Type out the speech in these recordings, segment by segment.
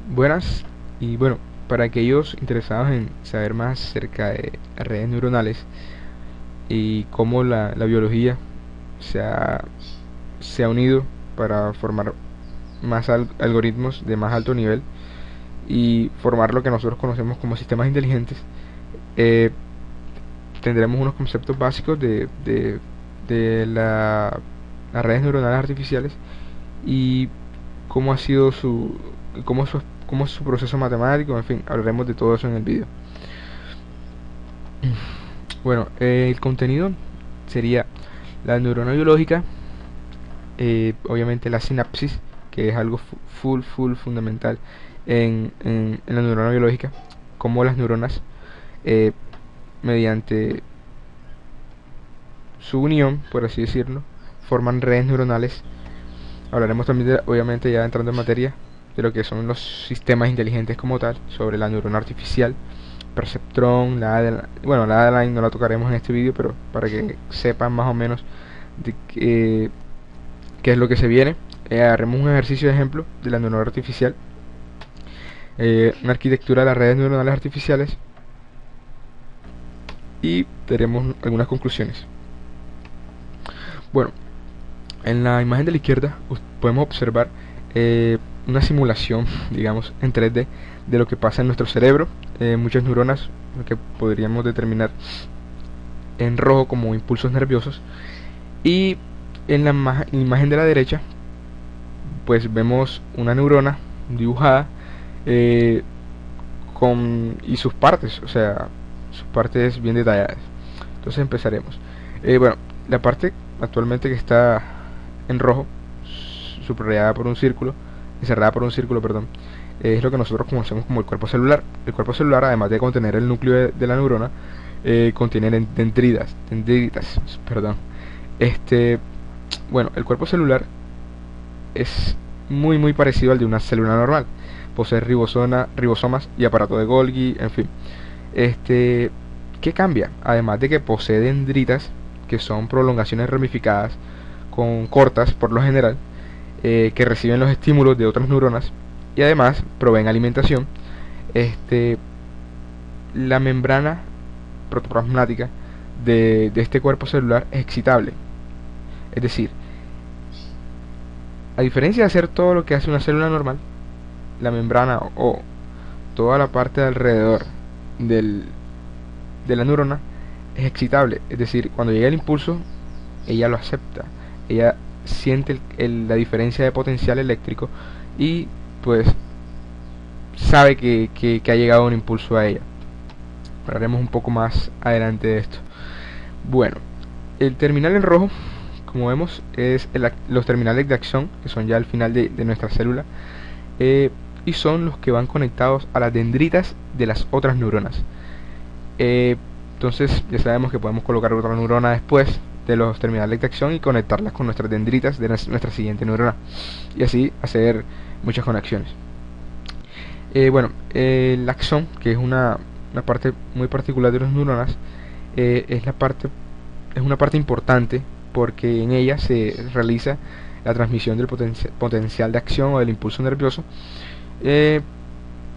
Buenas, y bueno, para aquellos interesados en saber más acerca de las redes neuronales y cómo la biología se ha, se ha unido para formar más algoritmos de más alto nivel y formar lo que nosotros conocemos como sistemas inteligentes, eh, tendremos unos conceptos básicos de las redes neuronales artificiales y cómo ha sido cómo es su proceso matemático. En fin, hablaremos de todo eso en el vídeo. Bueno, el contenido sería la neurona biológica, obviamente la sinapsis, que es algo fundamental en la neurona biológica, como las neuronas, eh, mediante su unión, por así decirlo, forman redes neuronales. Hablaremos también, obviamente, ya entrando en materia, de lo que son los sistemas inteligentes como tal, sobre la neurona artificial, perceptrón, la Adeline no la tocaremos en este vídeo, pero para que sepan más o menos de qué es lo que se viene. Haremos un ejercicio de ejemplo de la neurona artificial, una arquitectura de las redes neuronales artificiales, y daremos algunas conclusiones. Bueno, en la imagen de la izquierda podemos observar una simulación, digamos, en 3D de lo que pasa en nuestro cerebro. Muchas neuronas que podríamos determinar en rojo como impulsos nerviosos, y en la imagen de la derecha pues vemos una neurona dibujada, y sus partes, o sea, sus partes bien detalladas. Entonces empezaremos. Bueno, la parte actualmente que está en rojo, subrayada por un círculo, encerrada por un círculo, perdón, es lo que nosotros conocemos como el cuerpo celular. El cuerpo celular, además de contener el núcleo de la neurona, contiene dendritas, perdón. Bueno, el cuerpo celular es muy parecido al de una célula normal. Posee ribosomas y aparato de Golgi, en fin. ¿Qué cambia? Además de que posee dendritas, que son prolongaciones ramificadas cortas por lo general, que reciben los estímulos de otras neuronas y además proveen alimentación. La membrana protoplasmática de este cuerpo celular es excitable. Es decir, a diferencia de hacer todo lo que hace una célula normal, la membrana o toda la parte de alrededor de la neurona es excitable. Es decir, cuando llega el impulso, ella lo acepta, ella siente la diferencia de potencial eléctrico y pues sabe que ha llegado un impulso a ella. Hablaremos un poco más adelante de esto. Bueno, el terminal en rojo, como vemos, es los terminales de acción, que son ya al final de nuestra célula, y son los que van conectados a las dendritas de las otras neuronas. Entonces ya sabemos que podemos colocar otra neurona después de los terminales de acción y conectarlas con nuestras dendritas de nuestra siguiente neurona, y así hacer muchas conexiones. Bueno, el axón, que es una parte muy particular de las neuronas, es una parte importante porque en ella se realiza la transmisión del potencial de acción o del impulso nervioso.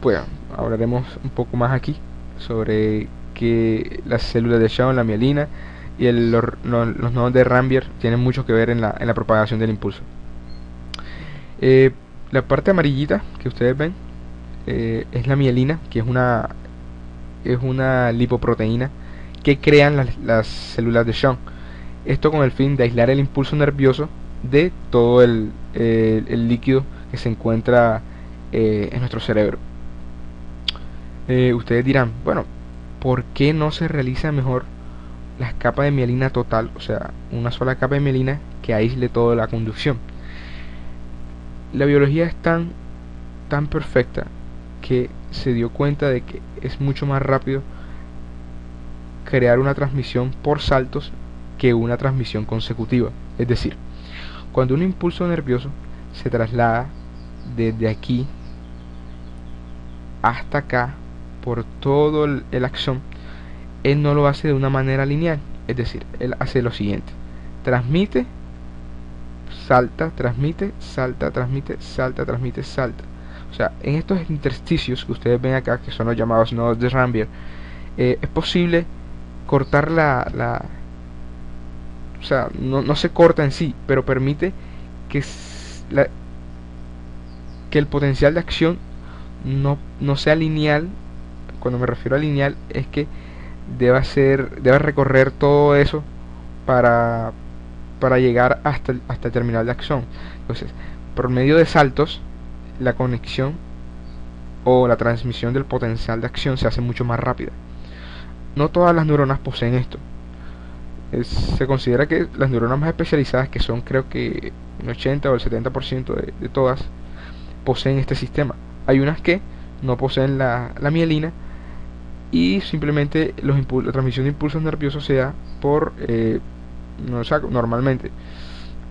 Pues hablaremos un poco más aquí sobre que las células de Schwann, la mielina y los nodos de Rambier tienen mucho que ver en la propagación del impulso. La parte amarillita que ustedes ven es la mielina, que es una lipoproteína que crean las células de Schwann. Esto con el fin de aislar el impulso nervioso de todo el líquido que se encuentra en nuestro cerebro. Ustedes dirán, bueno, ¿por qué no se realiza mejor las capas de mielina total? O sea, una sola capa de mielina que aísle toda la conducción. La biología es tan perfecta que se dio cuenta de que es mucho más rápido crear una transmisión por saltos que una transmisión consecutiva. Es decir, cuando un impulso nervioso se traslada desde aquí hasta acá por todo el axón, él no lo hace de una manera lineal. Es decir, él hace lo siguiente: transmite, salta, transmite, salta, transmite, salta, transmite, salta. O sea, en estos intersticios que ustedes ven acá, que son los llamados nodos de Rambier, es posible cortar o sea, no se corta en sí, pero permite que, que el potencial de acción no sea lineal. Cuando me refiero a lineal, es que deba recorrer todo eso para, llegar hasta el terminal de acción. Entonces, por medio de saltos, la conexión o la transmisión del potencial de acción se hace mucho más rápida. No todas las neuronas poseen esto. Se considera que las neuronas más especializadas, que son creo que un 80 o el 70% de todas, poseen este sistema. Hay unas que no poseen la mielina, y simplemente la transmisión de impulsos nerviosos se da por normalmente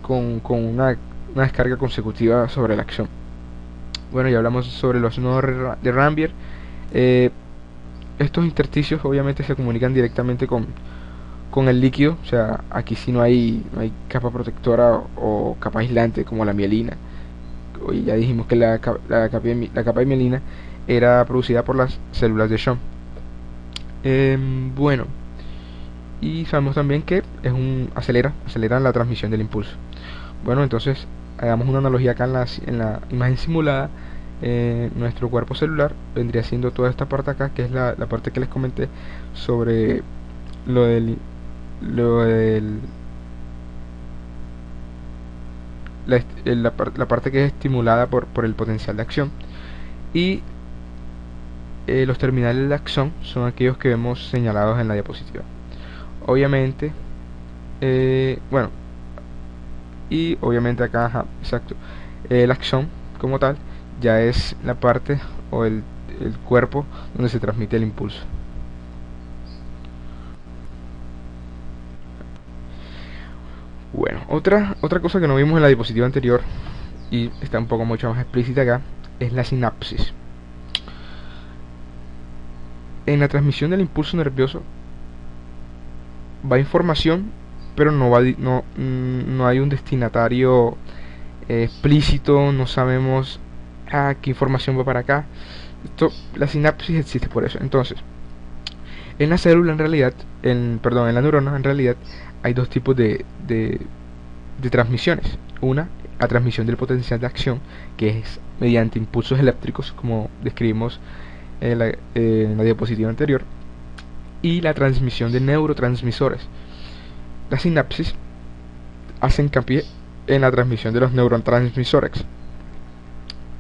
con una descarga consecutiva sobre la acción. Bueno, ya hablamos sobre los nodos de Rambier. Estos intersticios obviamente se comunican directamente con el líquido, o sea, aquí sí no hay capa protectora o capa aislante como la mielina. Hoy ya dijimos que la capa de mielina era producida por las células de Schwann. Bueno, y sabemos también que aceleran la transmisión del impulso. Bueno, entonces hagamos una analogía acá en la imagen simulada. Nuestro cuerpo celular vendría siendo toda esta parte acá, que es la parte que les comenté sobre la parte que es estimulada por el potencial de acción. Y los terminales de acción son aquellos que vemos señalados en la diapositiva. Obviamente, bueno, y obviamente acá, ajá, exacto, la acción como tal ya es la parte o el cuerpo donde se transmite el impulso. Bueno, otra cosa que no vimos en la diapositiva anterior y está un poco mucho más explícita acá es la sinapsis. En la transmisión del impulso nervioso va información, pero no hay un destinatario explícito, no sabemos qué información va para acá. La sinapsis existe por eso. Entonces, en la célula en realidad, en la neurona en realidad hay dos tipos de transmisiones. Una, la transmisión del potencial de acción, que es mediante impulsos eléctricos, como describimos en la diapositiva anterior, y la transmisión de neurotransmisores. La sinapsis hace hincapié en la transmisión de los neurotransmisores.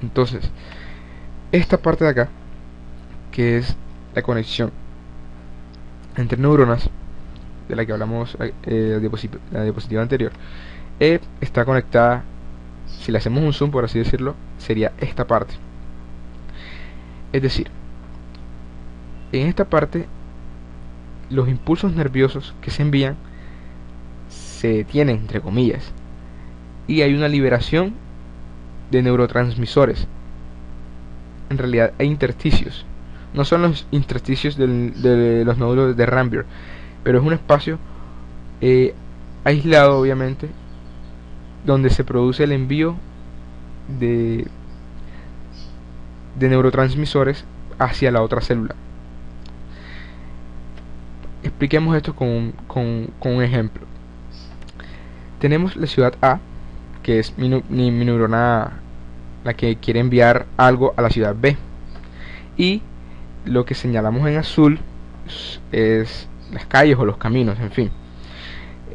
Entonces, esta parte de acá, que es la conexión entre neuronas, de la que hablamos la diapositiva anterior, está conectada. Si le hacemos un zoom, por así decirlo, sería esta parte. Es decir, en esta parte los impulsos nerviosos que se envían se detienen, entre comillas, y hay una liberación de neurotransmisores. En realidad hay intersticios, no son los intersticios de los nódulos de Rambier, pero es un espacio aislado, obviamente, donde se produce el envío de neurotransmisores hacia la otra célula. Expliquemos esto con un ejemplo. Tenemos la ciudad A, que es mi neurona, la que quiere enviar algo a la ciudad B, y lo que señalamos en azul es las calles o los caminos, en fin.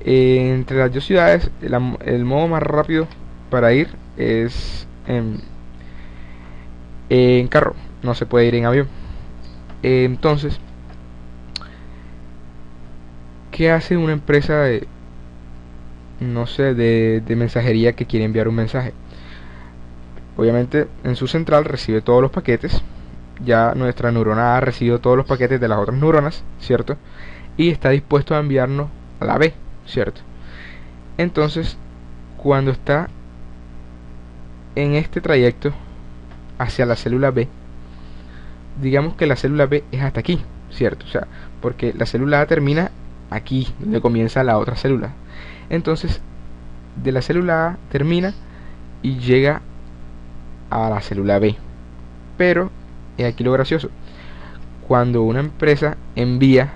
Entre las dos ciudades, el modo más rápido para ir es en carro, no se puede ir en avión. Entonces, ¿qué hace una empresa de mensajería que quiere enviar un mensaje? Obviamente en su central recibe todos los paquetes. Ya nuestra neurona ha recibido todos los paquetes de las otras neuronas, ¿cierto? Y está dispuesto a enviarnos a la B, ¿cierto? Entonces, cuando está en este trayecto hacia la célula B, digamos que la célula B es hasta aquí, ¿cierto? O sea, porque la célula A termina aquí, donde comienza la otra célula. Entonces, de la célula A termina y llega a la célula B. Pero aquí lo gracioso: cuando una empresa envía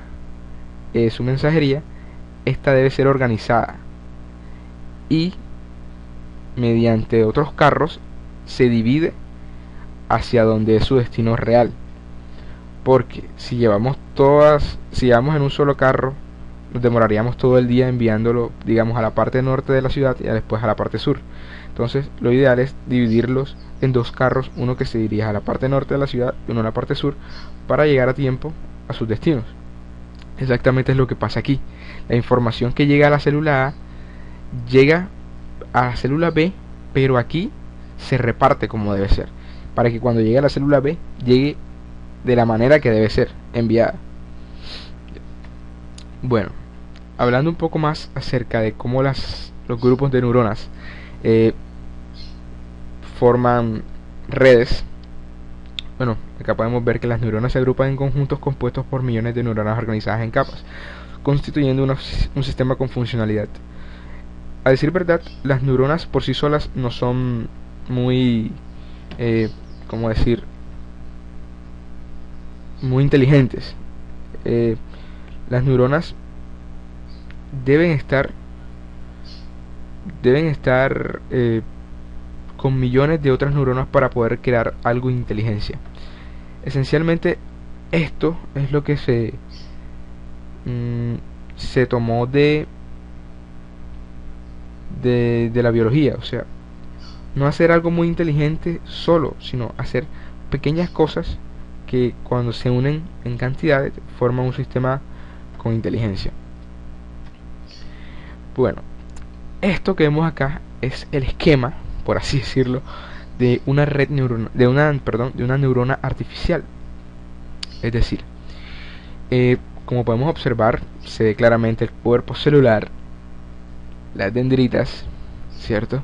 su mensajería, esta debe ser organizada y mediante otros carros se divide hacia donde es su destino real. Porque si llevamos en un solo carro, nos demoraríamos todo el día enviándolo, digamos, a la parte norte de la ciudad y después a la parte sur. Entonces lo ideal es dividirlos en dos carros, uno que se dirija a la parte norte de la ciudad y uno a la parte sur, para llegar a tiempo a sus destinos. Exactamente es lo que pasa aquí. La información que llega a la célula A llega a la célula B, pero aquí se reparte como debe ser, para que cuando llegue a la célula B llegue de la manera que debe ser enviada. Bueno, hablando un poco más acerca de cómo los grupos de neuronas forman redes. Bueno, acá podemos ver que las neuronas se agrupan en conjuntos compuestos por millones de neuronas organizadas en capas, constituyendo un sistema con funcionalidad. A decir verdad, las neuronas por sí solas no son muy, ¿cómo decir?, muy inteligentes. Las neuronas deben estar con millones de otras neuronas para poder crear algo de inteligencia. Esencialmente esto es lo que se tomó de la biología. O sea, no hacer algo muy inteligente solo, sino hacer pequeñas cosas que cuando se unen en cantidades forman un sistema con inteligencia. Bueno, esto que vemos acá es el esquema, por así decirlo, de una red neurona, de una neurona artificial. Es decir, como podemos observar, se ve claramente el cuerpo celular, las dendritas, ¿cierto?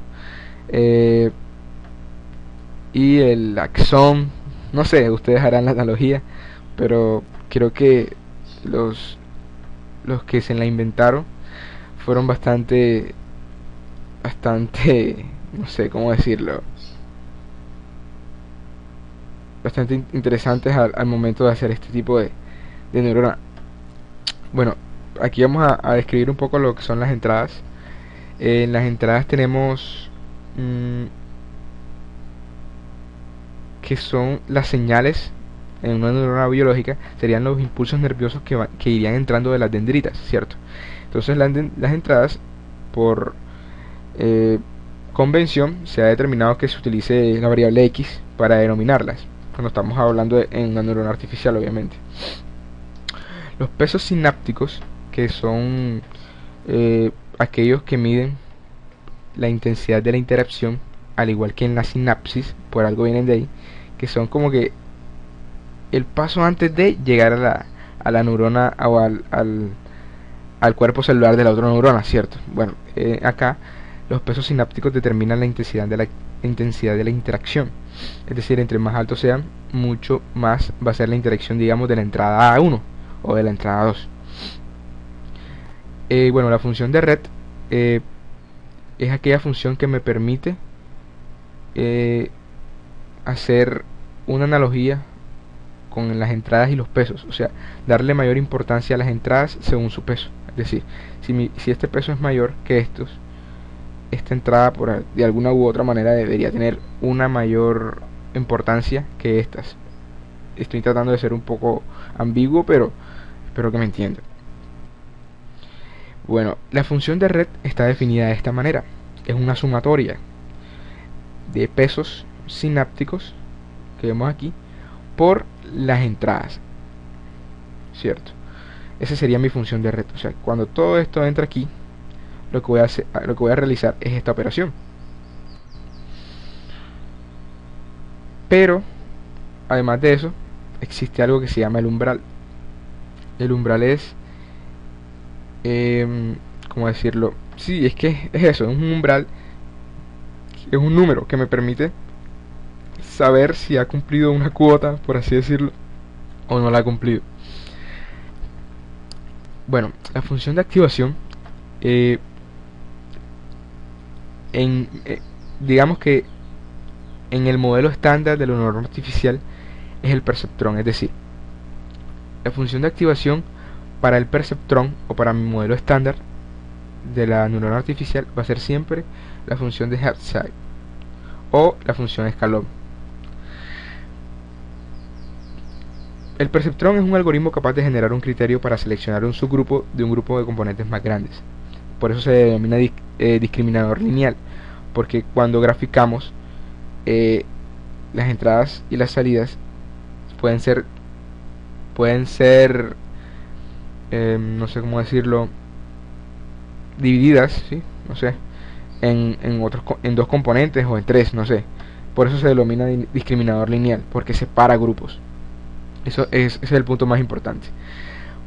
Y el axón. No sé, ustedes harán la analogía, pero creo que los que se la inventaron fueron bastante, no sé cómo decirlo, bastante interesantes al momento de hacer este tipo de neurona. Bueno, aquí vamos a describir un poco lo que son las entradas. En las entradas tenemos que son las señales. En una neurona biológica serían los impulsos nerviosos que irían entrando de las dendritas, ¿cierto? Entonces las entradas, por convención, se ha determinado que se utilice la variable X para denominarlas, cuando estamos hablando en una neurona artificial, obviamente. Los pesos sinápticos, que son aquellos que miden la intensidad de la interacción, al igual que en la sinapsis, por algo vienen de ahí, que son como que el paso antes de llegar a la neurona o al cuerpo celular de la otra neurona, ¿cierto? Bueno, acá los pesos sinápticos determinan la intensidad de la interacción. Es decir, entre más altos sean, mucho más va a ser la interacción, digamos, de la entrada A1 o de la entrada 2. Bueno, la función de red es aquella función que me permite hacer una analogía con las entradas y los pesos, o sea, darle mayor importancia a las entradas según su peso. Es decir, si este peso es mayor que esta entrada de alguna u otra manera debería tener una mayor importancia que estas. Estoy tratando de ser un poco ambiguo, pero espero que me entiendan. Bueno, la función de red está definida de esta manera. Es una sumatoria de pesos sinápticos que vemos aquí por las entradas, ¿cierto? Esa sería mi función de red. O sea, cuando todo esto entra aquí, lo que voy a realizar es esta operación. Pero además de eso, existe algo que se llama el umbral. El umbral es, ¿cómo decirlo? Sí, es que es eso, es un umbral, es un número que me permite saber si ha cumplido una cuota, por así decirlo, o no la ha cumplido. Bueno, la función de activación, digamos que en el modelo estándar de la neurona artificial es el perceptrón, es decir, la función de activación para el perceptrón o para mi modelo estándar de la neurona artificial va a ser siempre la función de Hepside o la función escalón. El perceptrón es un algoritmo capaz de generar un criterio para seleccionar un subgrupo de un grupo de componentes más grandes. Por eso se denomina discriminador lineal, porque cuando graficamos las entradas y las salidas pueden ser no sé cómo decirlo, divididas, ¿sí? No sé, en dos componentes o en tres, no sé. Por eso se denomina discriminador lineal, porque separa grupos. Ese es el punto más importante.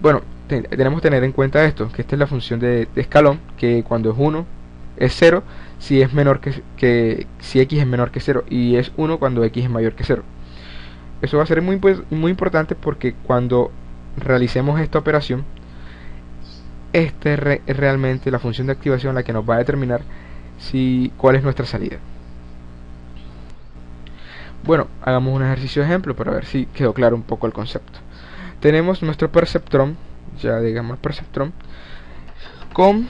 Bueno, tenemos que tener en cuenta esto, que esta es la función de escalón, que cuando es 1 es 0 si es menor si x es menor que 0, y es 1 cuando x es mayor que 0. Eso va a ser muy importante, porque cuando realicemos esta operación, es realmente la función de activación la que nos va a determinar cuál es nuestra salida. Bueno, hagamos un ejercicio de ejemplo para ver si quedó claro un poco el concepto. Tenemos nuestro perceptrón, ya digamos perceptrón, con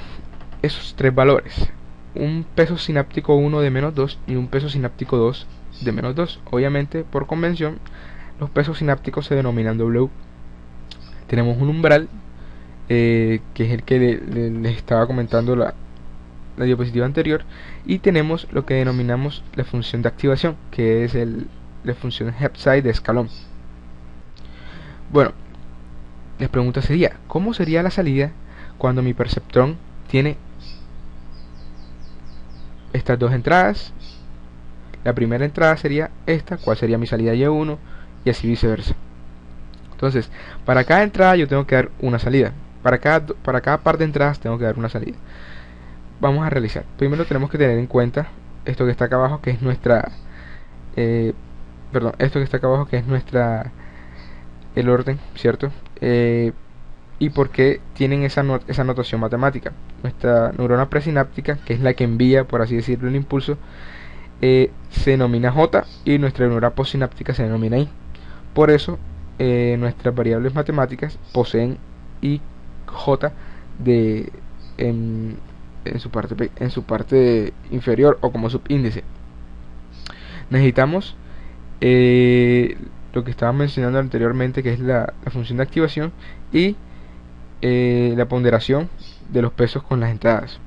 esos tres valores: un peso sináptico 1 de -2 y un peso sináptico 2 de -2. Obviamente, por convención, los pesos sinápticos se denominan W. Tenemos un umbral, que es el que les estaba comentando la diapositiva anterior, y tenemos lo que denominamos la función de activación, que es la función Hepside de escalón. Bueno, la pregunta sería: ¿cómo sería la salida cuando mi perceptrón tiene estas dos entradas? La primera entrada sería esta, ¿cuál sería mi salida Y1? Y así viceversa. Entonces, para cada entrada yo tengo que dar una salida. Para cada par de entradas tengo que dar una salida. Vamos a realizar. Primero tenemos que tener en cuenta esto que está acá abajo, que es nuestra esto que está acá abajo, que es el orden, ¿cierto? Y por qué tienen esa notación matemática. Nuestra neurona presináptica, que es la que envía, por así decirlo, el impulso, se denomina J, y nuestra neurona postsináptica se denomina I. Por eso nuestras variables matemáticas poseen I, J en su parte inferior o como subíndice. Necesitamos lo que estaba mencionando anteriormente, que es la función de activación y la ponderación de los pesos con las entradas.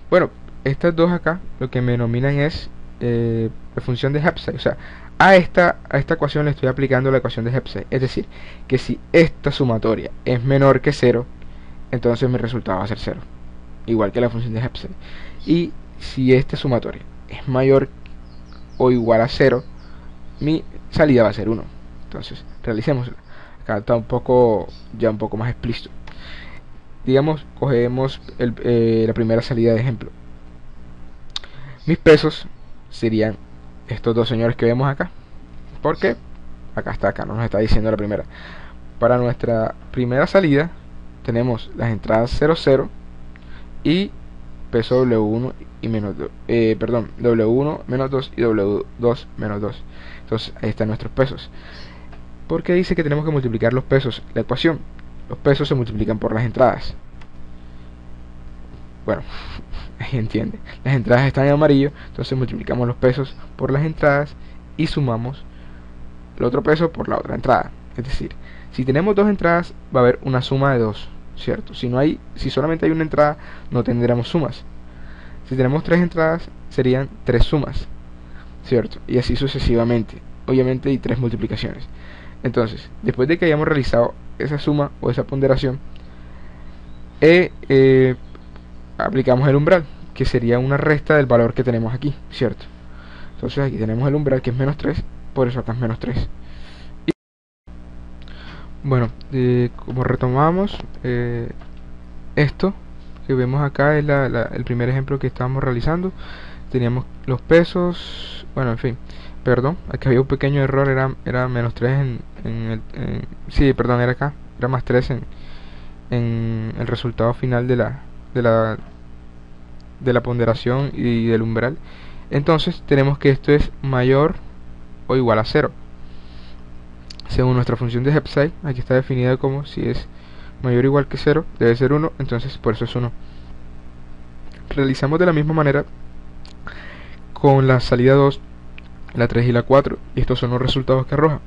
Bueno, estas dos acá lo que me denominan es la función de Hepside. O sea, a esta ecuación le estoy aplicando la ecuación de Hepside. Es decir, que si esta sumatoria es menor que 0, entonces mi resultado va a ser 0, igual que la función de Hepside. Y si esta sumatoria es mayor o igual a 0, mi salida va a ser 1. Entonces, realicémosla. Acá está un poco más explícito. Digamos, cogemos la primera salida de ejemplo. Mis pesos serían estos dos señores que vemos acá. ¿Por qué? Acá nos está diciendo la primera. Para nuestra primera salida tenemos las entradas 0, 0 y peso W1 y W1 menos 2 y W2 menos 2. Entonces ahí están nuestros pesos. ¿Por qué dice que tenemos que multiplicar los pesos? La ecuación: los pesos se multiplican por las entradas. Bueno, ahí entiende. Las entradas están en amarillo, entonces multiplicamos los pesos por las entradas y sumamos el otro peso por la otra entrada. Es decir, si tenemos dos entradas, va a haber una suma de 2, ¿cierto? Si solamente hay una entrada, no tendremos sumas. Si tenemos tres entradas, serían tres sumas, ¿cierto? Y así sucesivamente. Obviamente hay tres multiplicaciones. Entonces, después de que hayamos realizado esa suma o esa ponderación, aplicamos el umbral, que sería una resta del valor que tenemos aquí, ¿cierto? Entonces aquí tenemos el umbral, que es menos 3, por eso acá es menos 3. Y bueno, como retomamos, esto que vemos acá es el primer ejemplo que estábamos realizando. Teníamos los pesos, bueno, en fin, perdón, aquí había un pequeño error, era menos 3 sí, perdón, era acá, era más 3 en el resultado final de la ponderación y del umbral. Entonces tenemos que esto es mayor o igual a 0. Según nuestra función de Hepside, aquí está definida como si es mayor o igual que 0, debe ser 1, entonces por eso es 1. Realizamos de la misma manera con la salida 2, la 3 y la 4, y estos son los resultados que arroja.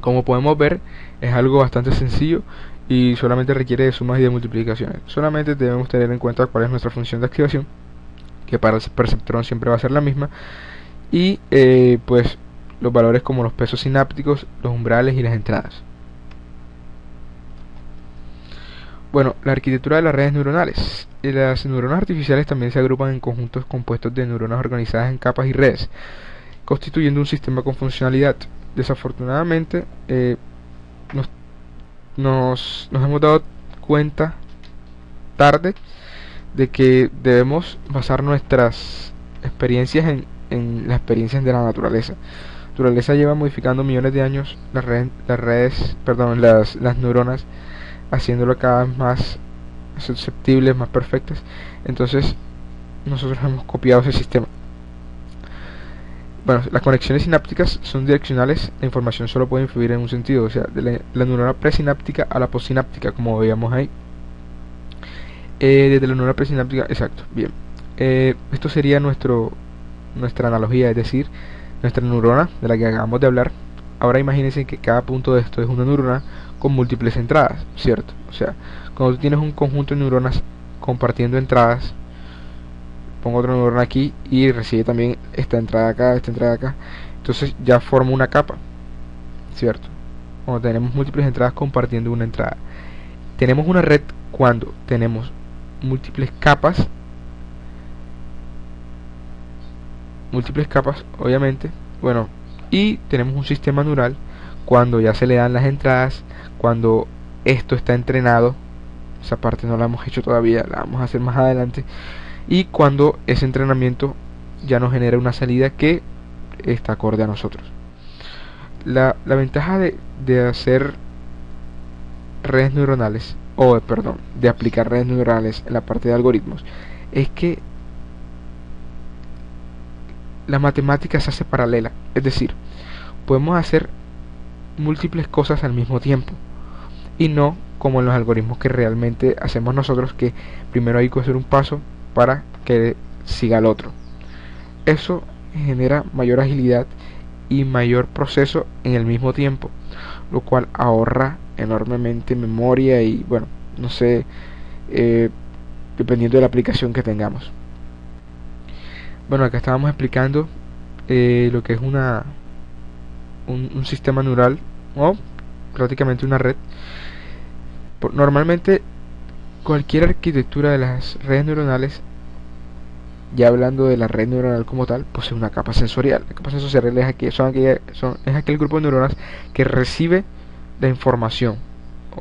Como podemos ver, es algo bastante sencillo y solamente requiere de sumas y de multiplicaciones. Solamente debemos tener en cuenta cuál es nuestra función de activación, que para el perceptrón siempre va a ser la misma, y pues los valores como los pesos sinápticos, los umbrales y las entradas. Bueno, la arquitectura de las redes neuronales. Las neuronas artificiales también se agrupan en conjuntos compuestos de neuronas organizadas en capas y redes, constituyendo un sistema con funcionalidad. Desafortunadamente, nos hemos dado cuenta tarde de que debemos basar nuestras experiencias en las experiencias de la naturaleza. La naturaleza lleva modificando millones de años las neuronas, haciéndolo cada vez más susceptibles, más perfectas. Entonces nosotros hemos copiado ese sistema. Bueno, las conexiones sinápticas son direccionales, la información solo puede influir en un sentido, o sea, de la neurona presináptica a la postsináptica, como veíamos ahí. Desde la neurona presináptica, exacto, bien. Esto sería nuestra analogía, es decir, nuestra neurona de la que acabamos de hablar. Ahora imagínense que cada punto de esto es una neurona con múltiples entradas, ¿cierto? O sea, cuando tú tienes un conjunto de neuronas compartiendo entradas, pongo otra neurona aquí y recibe también esta entrada acá, entonces ya forma una capa, ¿cierto? Cuando tenemos múltiples entradas compartiendo una entrada. Tenemos una red cuando tenemos múltiples capas, obviamente, bueno, y tenemos un sistema neural cuando ya se le dan las entradas, cuando esto está entrenado. Esa parte no la hemos hecho todavía, la vamos a hacer más adelante, y cuando ese entrenamiento ya nos genera una salida que está acorde a nosotros. La ventaja de hacer redes neuronales, de aplicar redes neuronales en la parte de algoritmos, es que la matemática se hace paralela, es decir, podemos hacer múltiples cosas al mismo tiempo y no como en los algoritmos que realmente hacemos nosotros, que primero hay que hacer un paso para que siga el otro. Eso genera mayor agilidad y mayor proceso en el mismo tiempo, lo cual ahorra enormemente memoria y, bueno, no sé, dependiendo de la aplicación que tengamos. Bueno, acá estábamos explicando lo que es un sistema neural o prácticamente una red. Normalmente cualquier arquitectura de las redes neuronales, ya hablando de la red neuronal como tal, posee una capa sensorial. La capa sensorial es aquel grupo de neuronas que recibe la información,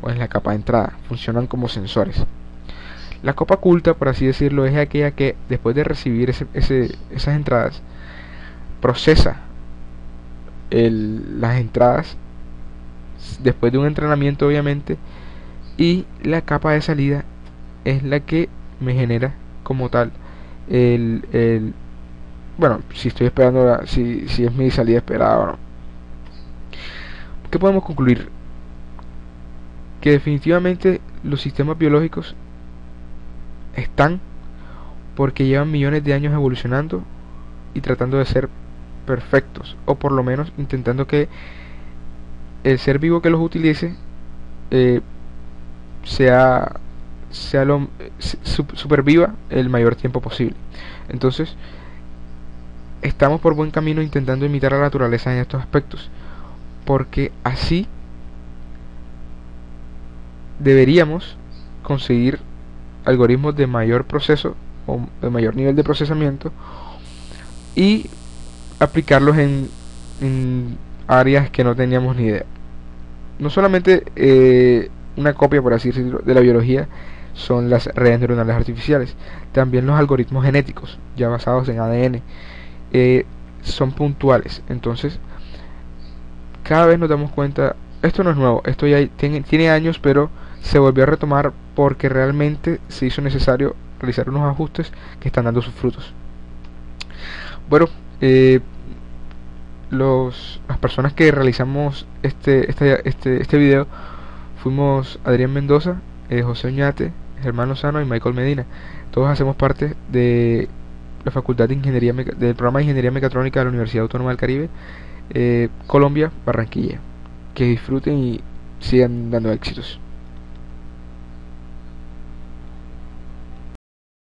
o es la capa de entrada, funcionan como sensores. La capa oculta, por así decirlo, es aquella que después de recibir esas entradas procesa las entradas después de un entrenamiento, obviamente, y la capa de salida es la que me genera como tal bueno, si estoy esperando si es mi salida esperada o no. ¿Qué podemos concluir? Que definitivamente los sistemas biológicos están porque llevan millones de años evolucionando y tratando de ser perfectos, o por lo menos intentando que el ser vivo que los utilice superviva el mayor tiempo posible. Entonces estamos por buen camino intentando imitar a la naturaleza en estos aspectos, porque así deberíamos conseguir algoritmos de mayor proceso o de mayor nivel de procesamiento y aplicarlos en áreas que no teníamos ni idea. No solamente una copia, por así decirlo, de la biología son las redes neuronales artificiales, también los algoritmos genéticos ya basados en ADN son puntuales. Entonces cada vez nos damos cuenta, esto no es nuevo, esto ya tiene años, pero se volvió a retomar porque realmente se hizo necesario realizar unos ajustes que están dando sus frutos. Bueno, las personas que realizamos este video fuimos Adrián Mendoza, José Oñate, Germán Lozano y Michael Medina. Todos hacemos parte de la Facultad de Ingeniería del programa de Ingeniería Mecatrónica de la Universidad Autónoma del Caribe, Colombia, Barranquilla. Que disfruten y sigan dando éxitos.